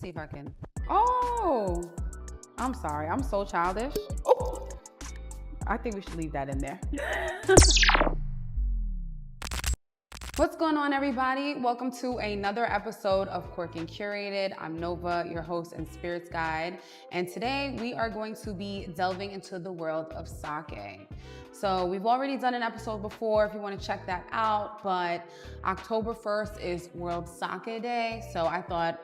see if I can. Oh, I'm sorry. I'm so childish. Oh, I think we should leave that in there. What's going on, everybody? Welcome to another episode of Cork and Curated. I'm Nova, your host and spirits guide. And today we are going to be delving into the world of sake. So we've already done an episode before if you want to check that out, but October 1st is World Sake Day. So I thought,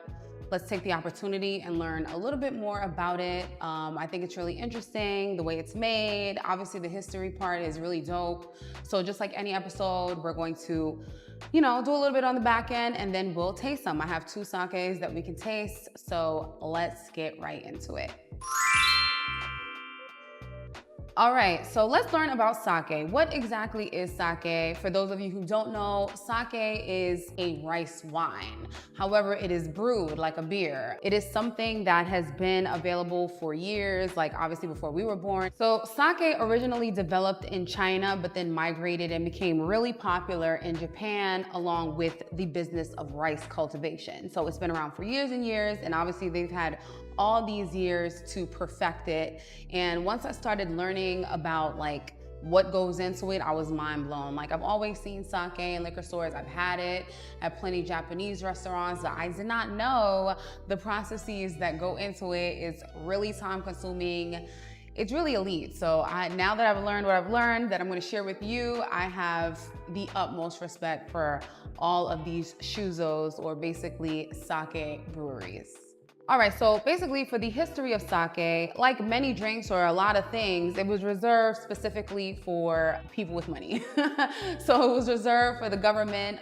let's take the opportunity and learn a little bit more about it. I think it's really interesting, the way it's made. Obviously, the history part is really dope. So just like any episode, we're going to, do a little bit on the back end and then we'll taste some. I have 2 sakes that we can taste. So let's get right into it. All right, so let's learn about sake. What exactly is sake? For those of you who don't know, sake is a rice wine. However, it is brewed like a beer. It is something that has been available for years, like obviously before we were born. So sake originally developed in China, but then migrated and became really popular in Japan along with the business of rice cultivation. So it's been around for years and years, and obviously they've had all these years to perfect it. And once I started learning about like what goes into it, I was mind blown. Like I've always seen sake in liquor stores. I've had it at plenty of Japanese restaurants, but I did not know the processes that go into it. It's really time consuming. It's really elite. So now that I've learned what I've learned that I'm going to share with you, I have the utmost respect for all of these shuzos, or basically sake breweries. All right, so basically for the history of sake, like many drinks or a lot of things, it was reserved specifically for people with money. So it was reserved for the government,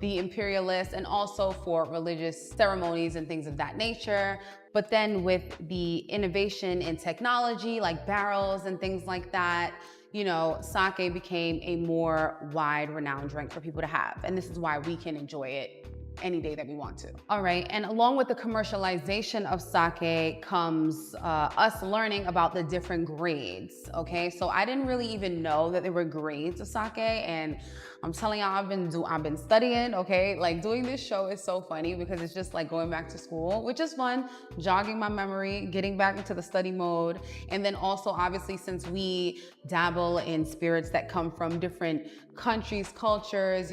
the imperialists, and also for religious ceremonies and things of that nature. But then with the innovation in technology, like barrels and things like that, sake became a more wide renowned drink for people to have. And this is why we can enjoy it any day that we want to. All right, and along with the commercialization of sake comes us learning about the different grades, okay? So I didn't really even know that there were grades of sake, and I'm telling y'all, I've been studying, okay? Like doing this show is so funny because it's just like going back to school, which is fun, jogging my memory, getting back into the study mode. And then also, obviously, since we dabble in spirits that come from different countries, cultures,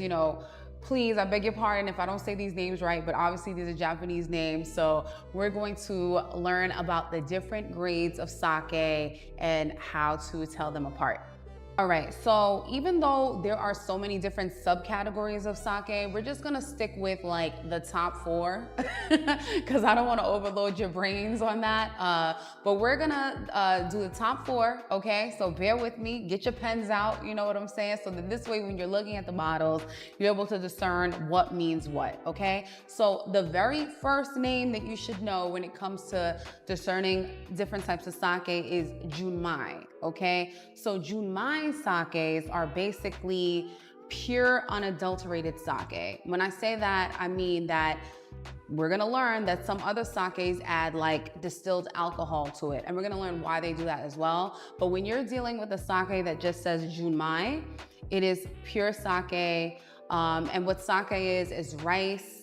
please, I beg your pardon if I don't say these names right, but obviously these are Japanese names. So we're going to learn about the different grades of sake and how to tell them apart. All right, so even though there are so many different subcategories of sake, we're just gonna stick with like the top 4 because I don't wanna overload your brains on that. But we're gonna do the top 4, okay? So bear with me, get your pens out, you know what I'm saying? So that this way, when you're looking at the bottles, you're able to discern what means what, okay? So the very first name that you should know when it comes to discerning different types of sake is junmai, okay? So junmai sakes are basically pure unadulterated sake. When I say that, I mean that we're gonna learn that some other sakes add like distilled alcohol to it, and we're gonna learn why they do that as well. But when you're dealing with a sake that just says junmai, it is pure sake. And what sake is rice,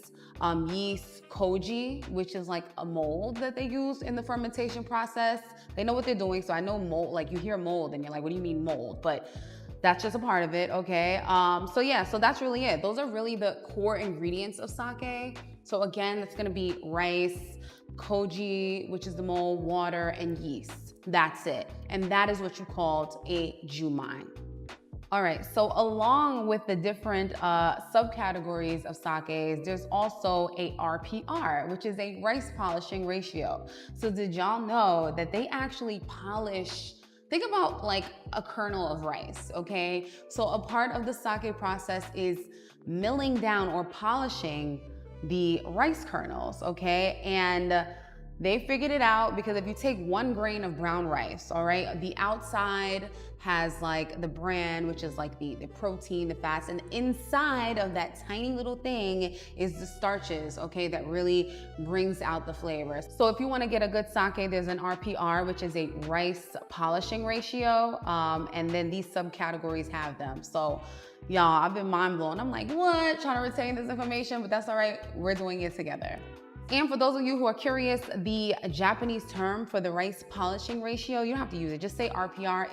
yeast, koji, which is like a mold that they use in the fermentation process. They know what they're doing. So I know mold, like you hear mold and you're like, what do you mean mold? But that's just a part of it, okay? So that's really it. Those are really the core ingredients of sake. So again, it's gonna be rice, koji, which is the mold, water, and yeast. That's it. And that is what you called a junmai. All right, so along with the different subcategories of sakes, there's also a RPR, which is a rice polishing ratio. So did y'all know that they actually polish, think about like a kernel of rice, okay? So a part of the sake process is milling down or polishing the rice kernels, okay? And they figured it out because if you take 1 grain of brown rice, all right, the outside has like the bran, which is like the protein, the fats, and inside of that tiny little thing is the starches, okay, that really brings out the flavors. So if you want to get a good sake, there's an RPR, which is a rice polishing ratio, and then these subcategories have them. So y'all, I've been mind blown. I'm like, what? Trying to retain this information, but that's all right. We're doing it together. And for those of you who are curious, the Japanese term for the rice polishing ratio, you don't have to use it. Just say RPR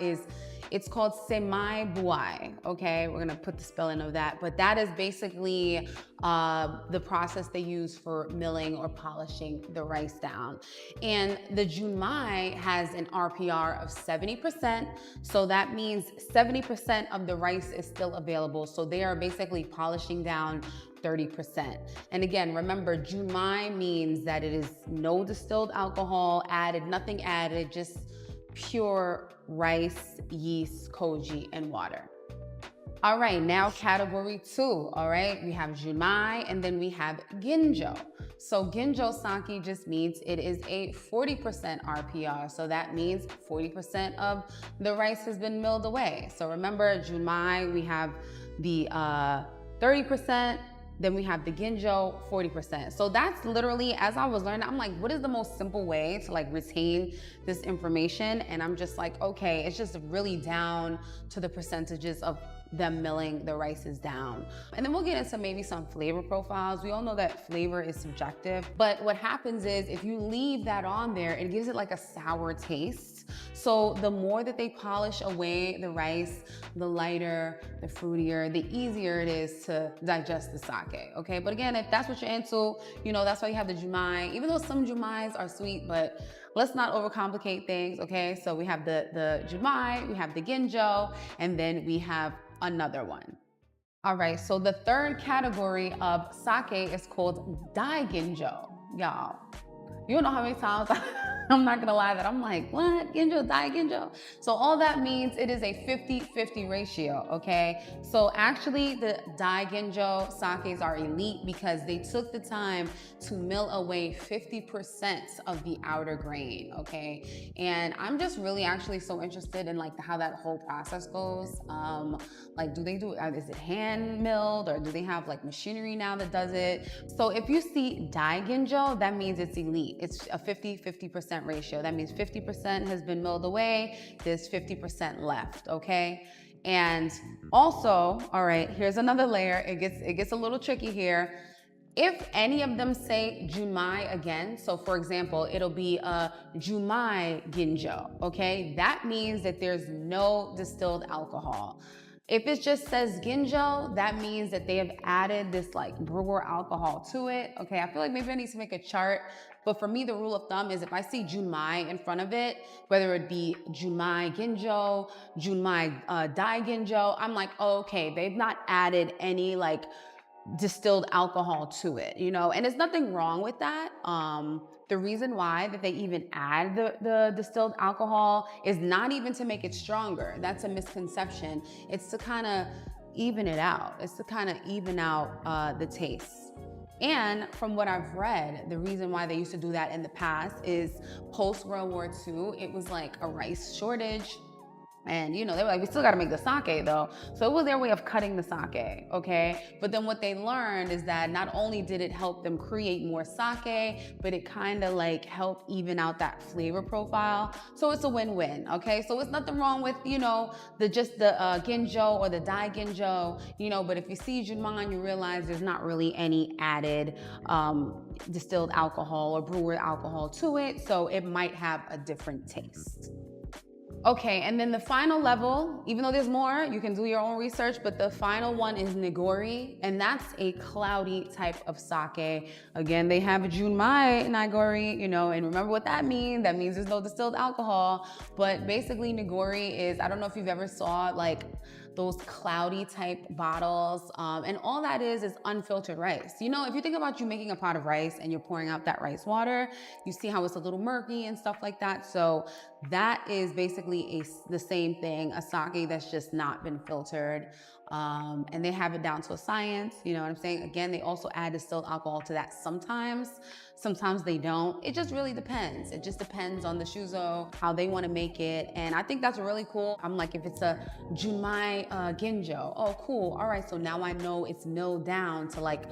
it's called semai buai, okay? We're gonna put the spelling of that, but that is basically the process they use for milling or polishing the rice down. And the junmai has an RPR of 70%, so that means 70% of the rice is still available. So they are basically polishing down 30%. And again, remember, junmai means that it is no distilled alcohol added, nothing added, just pure rice, yeast, koji, and water. All right, now category 2, all right? We have junmai and then we have ginjo. So ginjo sake just means it is a 40% RPR. So that means 40% of the rice has been milled away. So remember, junmai, we have the 30%, then we have the ginjo, 40%. So that's literally, as I was learning, I'm like, what is the most simple way to like retain this information? And I'm just like, okay, it's just really down to the percentages of them milling the rices down. And then we'll get into maybe some flavor profiles. We all know that flavor is subjective, but what happens is if you leave that on there, it gives it like a sour taste. So the more that they polish away the rice, the lighter, the fruitier, the easier it is to digest the sake, okay? But again, if that's what you're into, you know, that's why you have the junmai, even though some junmais are sweet, but let's not overcomplicate things, okay? So we have the junmai, we have the ginjo, and then we have another one. All right, so the third category of sake is called dai ginjo. Y'all, you don't know how many times I'm not gonna lie that I'm like, what, ginjo, dai ginjo? So all that means it is a 50-50 ratio, okay? So actually the dai ginjo sakes are elite because they took the time to mill away 50% of the outer grain, okay? And I'm just really actually so interested in like how that whole process goes. Like, is it hand milled or do they have like machinery now that does it? So if you see dai ginjo, that means it's elite. It's a 50-50% ratio. That means 50% has been milled away, there's 50% left, okay? And also, all right, here's another layer. It gets a little tricky here. If any of them say junmai again, so for example, it'll be a junmai ginjo, okay? That means that there's no distilled alcohol. If it just says ginjo, that means that they have added this like brewer alcohol to it. Okay, I feel like maybe I need to make a chart, but for me, the rule of thumb is if I see junmai in front of it, whether it be junmai ginjo, junmai dai ginjo, I'm like, oh, okay, they've not added any like distilled alcohol to it, you know, and there's nothing wrong with that. The reason why that they even add the distilled alcohol is not even to make it stronger. That's a misconception. It's to kind of even it out. It's to kind of even out the taste. And from what I've read, the reason why they used to do that in the past is post-World War II, it was like a rice shortage. And you know, they were like, we still gotta make the sake though. So it was their way of cutting the sake, okay? But then what they learned is that not only did it help them create more sake, but it kind of like helped even out that flavor profile. So it's a win-win, okay? So it's nothing wrong with, you know, the ginjo or the dai ginjo, you know, but if you see junmai, you realize there's not really any added distilled alcohol or brewer alcohol to it. So it might have a different taste. Okay, and then the final level, even though there's more, you can do your own research, but the final one is nigori, and that's a cloudy type of sake. Again, they have a junmai nigori, you know, and remember what that means. That means there's no distilled alcohol, but basically nigori is, I don't know if you've ever saw like those cloudy type bottles, and all that is unfiltered rice. You know, if you think about you making a pot of rice and you're pouring out that rice water, you see how it's a little murky and stuff like that. So that is basically the same thing, a sake that's just not been filtered. And they have it down to a science, you know what I'm saying? Again, they also add distilled alcohol to that sometimes they don't. It just really depends. It just depends on the shuzo, how they want to make it. And I think that's really cool. I'm like, if it's a junmai ginjo, oh cool, all right, so now I know it's milled down to like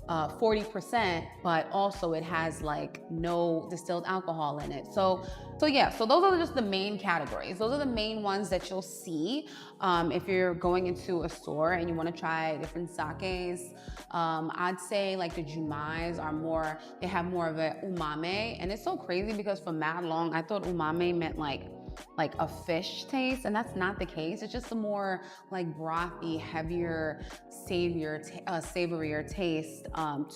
40%, but also it has like no distilled alcohol in it. So yeah, so those are just the main categories. Those are the main ones that you'll see if you're going into a store and you want to try different sakes. I'd say like the junmais are more, they have more of a umami, and it's so crazy because for mad long I thought umami meant like a fish taste, and that's not the case. It's just a more like brothy, heavier, savorier taste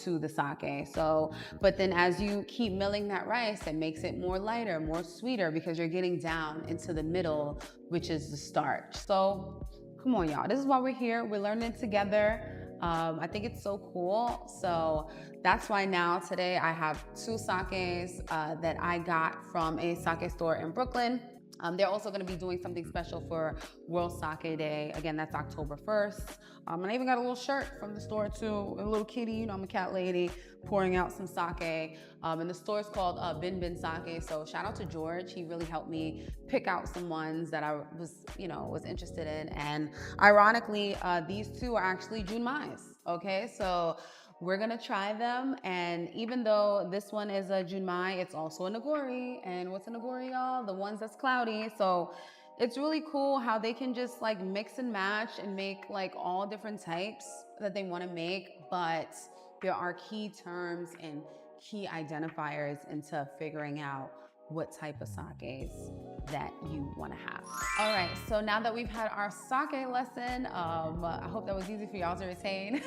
to the sake. So, but then as you keep milling that rice, it makes it more lighter, more sweeter, because you're getting down into the middle, which is the starch. So come on, y'all. This is why we're here. We're learning together. I think it's so cool. So that's why now today I have two sakes that I got from a sake store in Brooklyn. They're also going to be doing something special for World Sake Day. Again, that's October 1st. And I even got a little shirt from the store too, a little kitty, you know, I'm a cat lady, pouring out some sake. And the store is called Bin Bin Sake. So shout out to George. He really helped me pick out some ones that I was interested in. And ironically, these two are actually junmais. Okay, so we're gonna try them, and even though this one is a junmai, it's also a nigori. And what's a nigori, y'all? The ones that's cloudy. So it's really cool how they can just like mix and match and make like all different types that they want to make, but there are key terms and key identifiers into figuring out what type of sakes that you want to have. All right, so now that we've had our sake lesson, I hope that was easy for y'all to retain.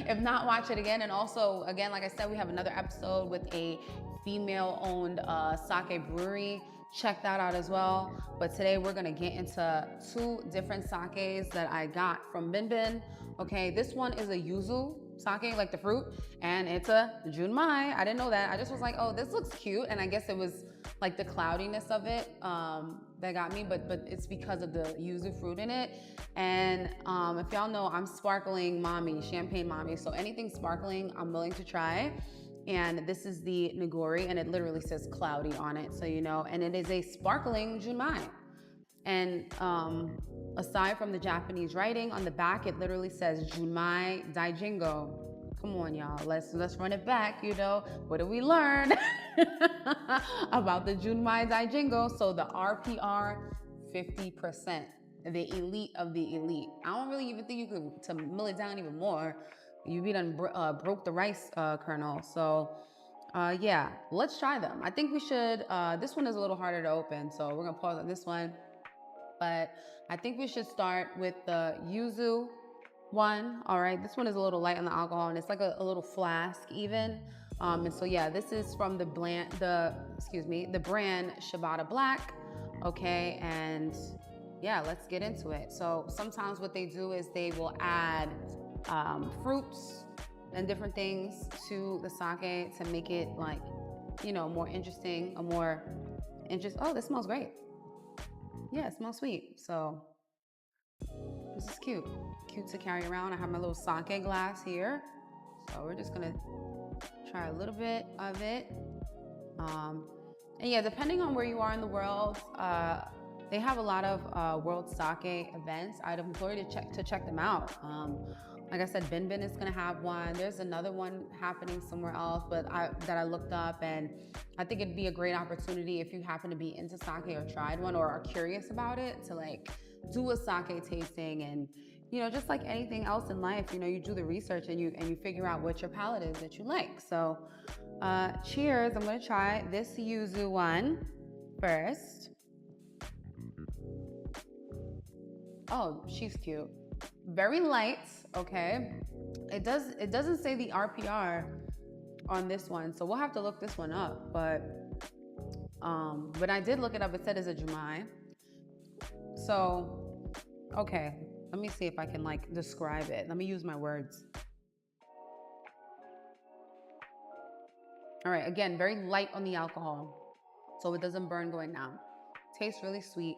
If not, watch it again. And also, again, like I said, we have another episode with a female-owned sake brewery. Check that out as well. But today we're gonna get into two different sakes that I got from Bin Bin. Okay, this one is a yuzu sake, like the fruit, and it's a junmai. I didn't know that. I just was like, oh, this looks cute, and I guess it was like the cloudiness of it that got me, but it's because of the yuzu fruit in it. And if y'all know, I'm sparkling mommy, champagne mommy, so anything sparkling I'm willing to try. And this is the nigori, and it literally says cloudy on it, so you know, and it is a sparkling junmai. And aside from the Japanese writing on the back, it literally says Junmai Daijingo. Come on, y'all. Let's run it back. You know, what did we learn about the Junmai Daijingo? So the RPR, 50%, the elite of the elite. I don't really even think you could to mill it down even more. You be done broke the rice kernel. So yeah, let's try them. I think we should. This one is a little harder to open, so we're gonna pause on this one. But I think we should start with the yuzu one. All right, this one is a little light on the alcohol, and it's like a little flask even. And so yeah, this is from the brand Shibata Black. Okay, and yeah, let's get into it. So sometimes what they do is they will add fruits and different things to the sake to make it like, you know, more interesting, oh, this smells great. Yeah, it smells sweet. So this is cute to carry around. I have my little sake glass here. So we're just gonna try a little bit of it. And yeah, depending on where you are in the world, they have a lot of World Sake events. I'd implore you to check them out. Like I said, Bin Bin is gonna have one. There's another one happening somewhere else, but that I looked up, and I think it'd be a great opportunity if you happen to be into sake or tried one or are curious about it to like do a sake tasting. And you know, just like anything else in life, you know, you do the research and you figure out what your palate is that you like. So cheers. I'm gonna try this yuzu one first. Oh, she's cute. Very light, okay. It doesn't say the RPR on this one, so we'll have to look this one up. But when I did look it up, it said it's a junmai. So, okay, let me see if I can like describe it. Let me use my words. All right, again, very light on the alcohol, so it doesn't burn going down. Tastes really sweet,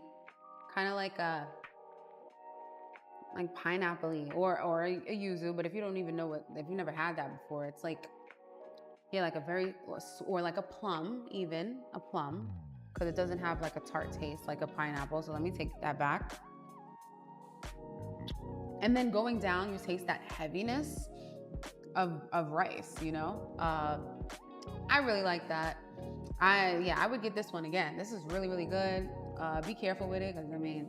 kind of like a pineapple-y or a yuzu, but if you don't even know if you never had that before, it's like, yeah, like or like a plum, even a plum, because it doesn't have like a tart taste like a pineapple. So let me take that back. And then going down, you taste that heaviness of rice, you know? I really like that. I would get this one again. This is really, really good. Be careful with it, because I mean,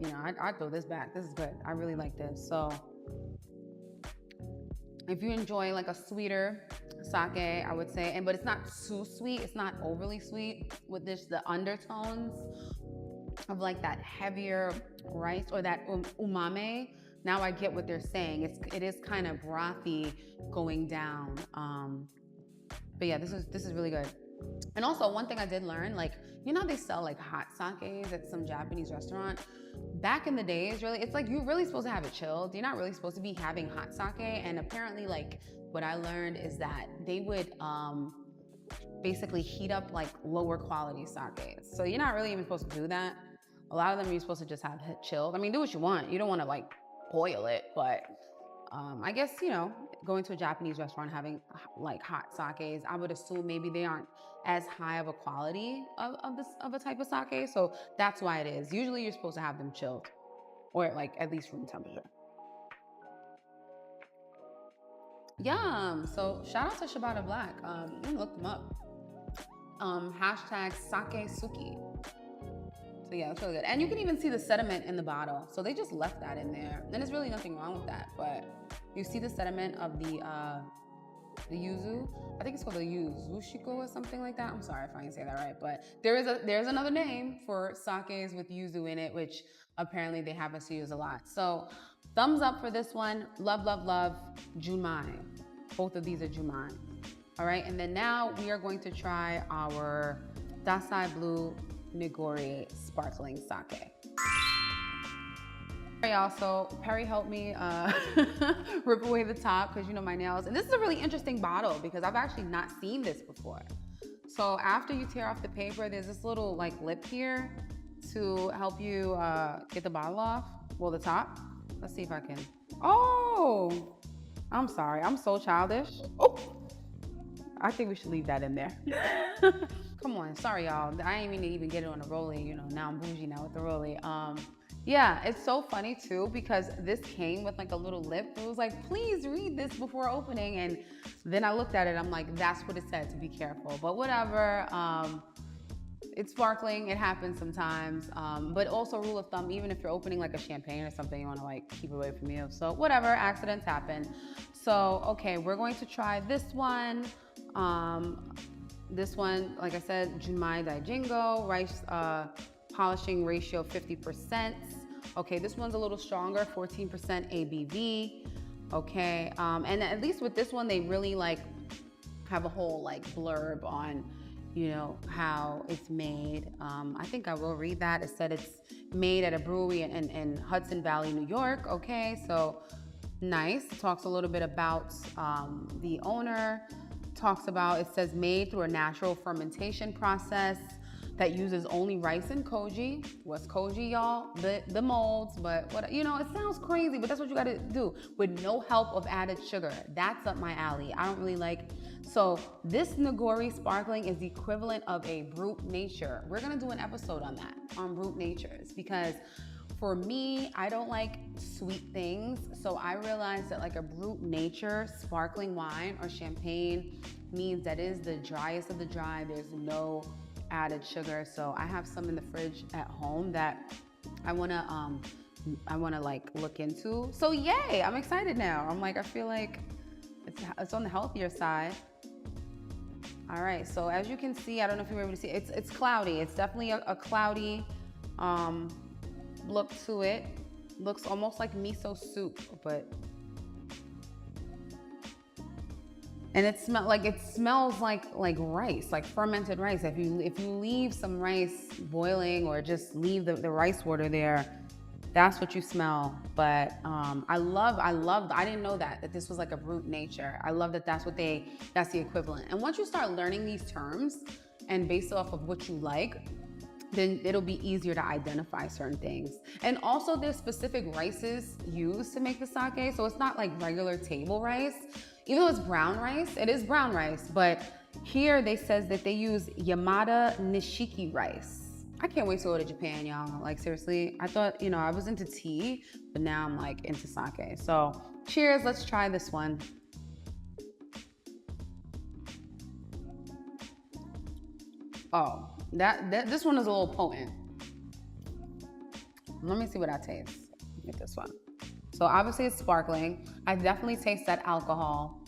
you know, I'd throw this back. This is good. I really like this. So if you enjoy like a sweeter sake, I would say, but it's not too sweet. It's not overly sweet, with this, the undertones of like that heavier rice or that umame. Now I get what they're saying. It is kind of brothy going down. But yeah, this is really good. And also, one thing I did learn, like, you know, they sell like hot sakes at some Japanese restaurant. Back in the days, really, it's like you're really supposed to have it chilled. You're not really supposed to be having hot sake. And apparently, like, what I learned is that they would basically heat up like lower quality sakes. So you're not really even supposed to do that. A lot of them you're supposed to just have it chilled. I mean, do what you want. You don't want to like boil it, but I guess, you know, going to a Japanese restaurant having like hot sakes, I would assume maybe they aren't as high of a quality of a type of sake. So that's why it is. Usually you're supposed to have them chilled, or like at least room temperature. Yum. So shout out to Shibata Black. You can look them up. Hashtag sake suki. So yeah, it's really good. And you can even see the sediment in the bottle. So they just left that in there. And there's really nothing wrong with that. But you see the sediment of the yuzu. I think it's called the yuzushiko or something like that. I'm sorry if I didn't say that right. But there's another name for sakes with yuzu in it, which apparently they have us to use a lot. So thumbs up for this one. Love, love, love. Junmai. Both of these are junmai. All right. And then now we are going to try our Dasai Blue Nigori sparkling sake. All right, y'all, so Perry helped me rip away the top, because you know my nails. And this is a really interesting bottle because I've actually not seen this before. So after you tear off the paper, there's this little like lip here to help you get the bottle off. Well, the top. Let's see if I can. Oh, I'm sorry. I'm so childish. Oh, I think we should leave that in there. Come on, sorry y'all. I didn't mean to even get it on a rollie. You know, now I'm bougie now with the rollie. Yeah, it's so funny too, because this came with like a little lip. It was like, please read this before opening. And then I looked at it, I'm like, that's what it said, to be careful. But whatever, it's sparkling, it happens sometimes. But also rule of thumb, even if you're opening like a champagne or something, you wanna like keep it away from you. So whatever, accidents happen. So, okay, we're going to try this one. This one, like I said, Junmai Daijingo, rice polishing ratio 50%. Okay, this one's a little stronger, 14% ABV. Okay, and at least with this one, they really like have a whole like blurb on, you know, how it's made. I think I will read that. It said it's made at a brewery in Hudson Valley, New York. Okay, so nice. It talks a little bit about the owner. Talks about, it says made through a natural fermentation process that uses only rice and koji. What's koji, y'all? The molds, but what, you know, it sounds crazy, but that's what you gotta do, with no help of added sugar. That's up my alley. I don't really like, so this Nigori sparkling is the equivalent of a Brut Nature. We're gonna do an episode on that, on Brut Natures, because for me, I don't like sweet things, so I realized that like a Brut Nature sparkling wine or champagne means that it is the driest of the dry. There's no added sugar. So I have some in the fridge at home that I wanna like look into. So yay, I'm excited now. I'm like, I feel like it's on the healthier side. All right, so as you can see, I don't know if you were able to see, it's cloudy. It's definitely a cloudy look to it. Looks almost like miso soup, but and it smells like rice, like fermented rice. If you leave some rice boiling or just leave the rice water there, that's what you smell. But I didn't know that this was like a Brut Nature. I love that that's the equivalent. And once you start learning these terms and based off of what you like, then it'll be easier to identify certain things. And also there's specific rices used to make the sake. So it's not like regular table rice. Even though it's brown rice, it is brown rice, but here they says that they use Yamada Nishiki rice. I can't wait to go to Japan, y'all. Like seriously, I thought, you know, I was into tea, but now I'm like into sake. So Cheers, let's try this one. Oh, this one is a little potent. Let me see what I taste. Get this one. So obviously it's sparkling. I definitely taste that alcohol.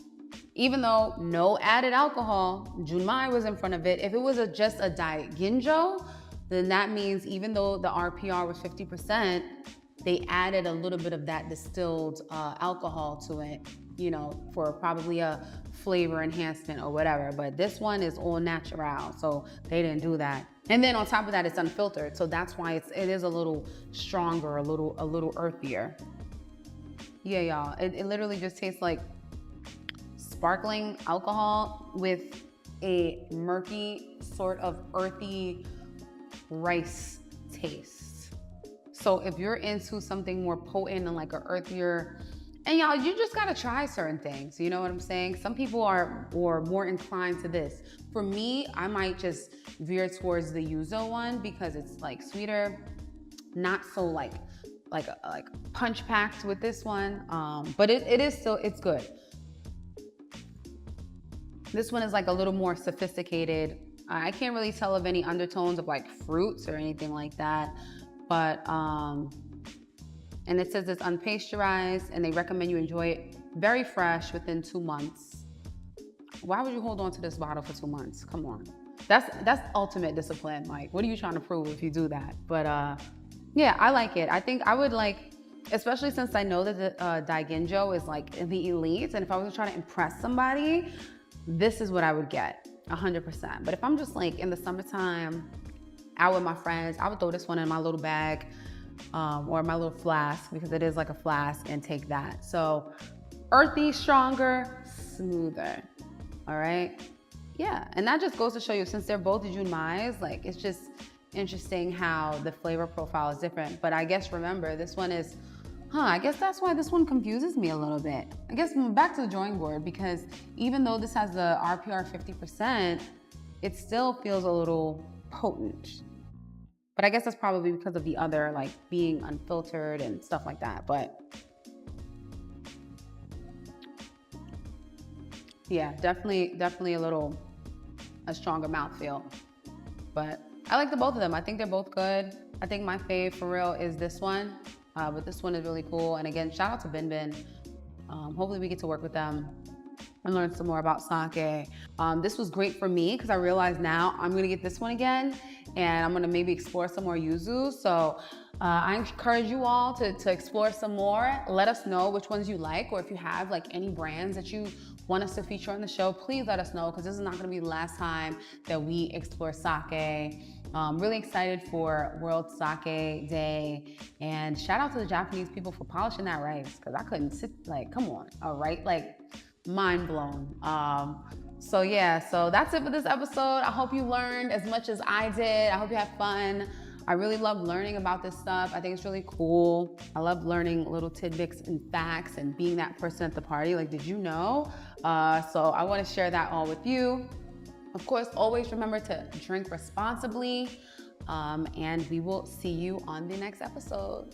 Even though no added alcohol, Junmai was in front of it. If it was just a Diet Ginjo, then that means even though the RPR was 50%, they added a little bit of that distilled alcohol to it, you know, for probably a flavor enhancement or whatever. But this one is all natural, so they didn't do that. And then on top of that, it's unfiltered, so that's why it is a little stronger, a little earthier. Yeah, y'all, it literally just tastes like sparkling alcohol with a murky, sort of earthy rice taste. So if you're into something more potent and like an earthier, and y'all, you just gotta try certain things, you know what I'm saying? Some people are more inclined to this. For me, I might just veer towards the yuzu one because it's like sweeter, not so like punch packed with this one, but it is still, it's good. This one is like a little more sophisticated. I can't really tell of any undertones of like fruits or anything like that, but and it says it's unpasteurized and they recommend you enjoy it very fresh within 2 months. Why would you hold on to this bottle for 2 months? Come on. That's ultimate discipline. Like, what are you trying to prove if you do that? But yeah, I like it. I think I would like, especially since I know that the Daiginjo is like the elite, and if I was trying to impress somebody, this is what I would get, 100%. But if I'm just like in the summertime, out with my friends, I would throw this one in my little bag or my little flask, because it is like a flask, and take that. So earthy, stronger, smoother, all right? Yeah, and that just goes to show you, since they're both Junmais, like it's just interesting how the flavor profile is different. But I guess, remember, this one is, I guess that's why this one confuses me a little bit. I guess back to the drawing board, because even though this has the RPR 50%, it still feels a little potent. But I guess that's probably because of the other, like being unfiltered and stuff like that. But yeah, definitely a stronger mouthfeel. But I like the both of them. I think they're both good. I think my fave for real is this one. But this one is really cool. And again, shout out to Bin Bin. Hopefully we get to work with them and learn some more about sake. This was great for me because I realize now I'm gonna get this one again, and I'm gonna maybe explore some more yuzu. So I encourage you all to explore some more. Let us know which ones you like, or if you have like any brands that you want us to feature on the show, please let us know, because this is not gonna be the last time that we explore sake. Really excited for World Sake Day, and shout out to the Japanese people for polishing that rice, because I couldn't sit, like, come on, all right, like mind blown. So yeah, so that's it for this episode. I hope you learned as much as I did. I hope you had fun. I really love learning about this stuff. I think it's really cool. I love learning little tidbits and facts and being that person at the party. Like, did you know? So I want to share that all with you. Of course, always remember to drink responsibly, and we will see you on the next episode.